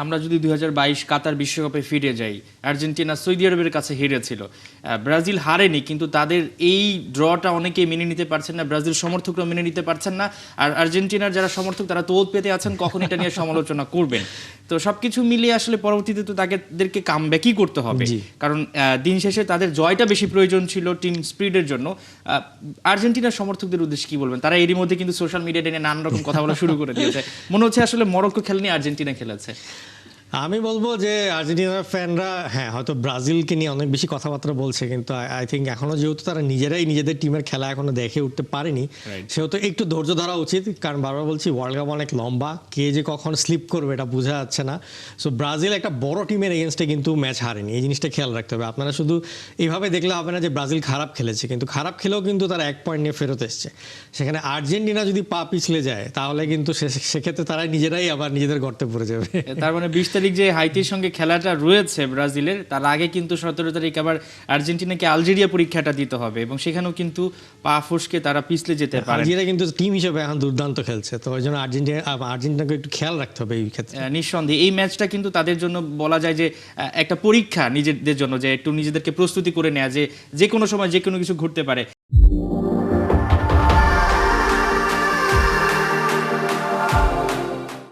আমরা যদি 2022 কাতার বিশ্বকাপে ফিরে যাই, আর্জেন্টিনা সৌদি আরবের কাছে হেরেছিল। ব্রাজিল হারেনি, কিন্তু তাদের এই ড্রটা অনেকে মেনে নিতে পারছেন না, ব্রাজিল সমর্থকরা মেনে নিতে পারছেন না। আর আর্জেন্টিনার যারা সমর্থক তারা তো ওত পেতে আছেন কখন এটা নিয়ে সমালোচনা করবেন। তো সবকিছু মিলিয়ে আসলে পরবর্তীতে তো তাদেরকে কামব্যাকই করতে হবে, কারণ দিন শেষে তাদের জয়টা বেশি প্রয়োজন ছিল টিম স্পিরিটের জন্য। আর্জেন্টিনার সমর্থকদের উদ্দেশ্যে কি বলবেন? তারা এরই মধ্যে কিন্তু সোশ্যাল মিডিয়াতে নিয়ে নানান রকম কথা বলা শুরু করে দিয়েছে। মনে হচ্ছে আসলে মরক্কো খেলেনি, আর্জেন্টিনা খেলেছে। আমি বলবো যে আর্জেন্টিনার ফ্যানরা হ্যাঁ হয়তো ব্রাজিলকে নিয়ে অনেক বেশি কথাবার্তা বলছে, কিন্তু আই থিঙ্ক এখনো যেহেতু তারা নিজেরাই নিজেদের টিমের খেলা এখনো দেখে উঠতে পারেনি, সেহেতু একটু ধৈর্য ধরা উচিত। কারণ বারবার বলছি ওয়ার্ল্ড কাপ অনেক লম্বা, কে যে কখন স্লিপ করবে এটা বোঝা যাচ্ছে না। সো ব্রাজিল একটা বড় টিমের এগেনস্টে কিন্তু ম্যাচ হারেনি, এই জিনিসটা খেয়াল রাখতে হবে। আপনারা শুধু এইভাবে দেখলে হবে না যে ব্রাজিল খারাপ খেলেছে, কিন্তু খারাপ খেলেও কিন্তু তারা 1 পয়েন্ট নিয়ে ফেরত এসছে। সেখানে আর্জেন্টিনা যদি পা পিছলে যায় তাহলে কিন্তু সেক্ষেত্রে তারা নিজেরাই আবার নিজেদের গর্তে পড়ে যাবে। তার মানে 20 তারিখ যে হাইতির সঙ্গে খেলাটা রয়েছে ব্রাজিলের, তার আগে কিন্তু 17 তারিখ আবার আর্জেন্টিনাকে আলজেরিয়া পরীক্ষাটা দিতে হবে, এবং সেখানেও কিন্তু পা ফসকে তারা পিছলে যেতে পারে। আলজেরিয়া কিন্তু টিম হিসেবে এখন দুর্দান্ত খেলছে, তো ওই জন্য আর্জেন্টিনাকে একটু খেয়াল রাখতে হবে এই ক্ষেত্রে। নিঃসন্দেহে এই ম্যাচটা কিন্তু তাদের জন্য বলা যায় যে একটা পরীক্ষা নিজেদের জন্য, যে একটু নিজেদেরকে প্রস্তুতি করে নেওয়া, যে কোনো সময় যে কোনো কিছু ঘটতে পারে।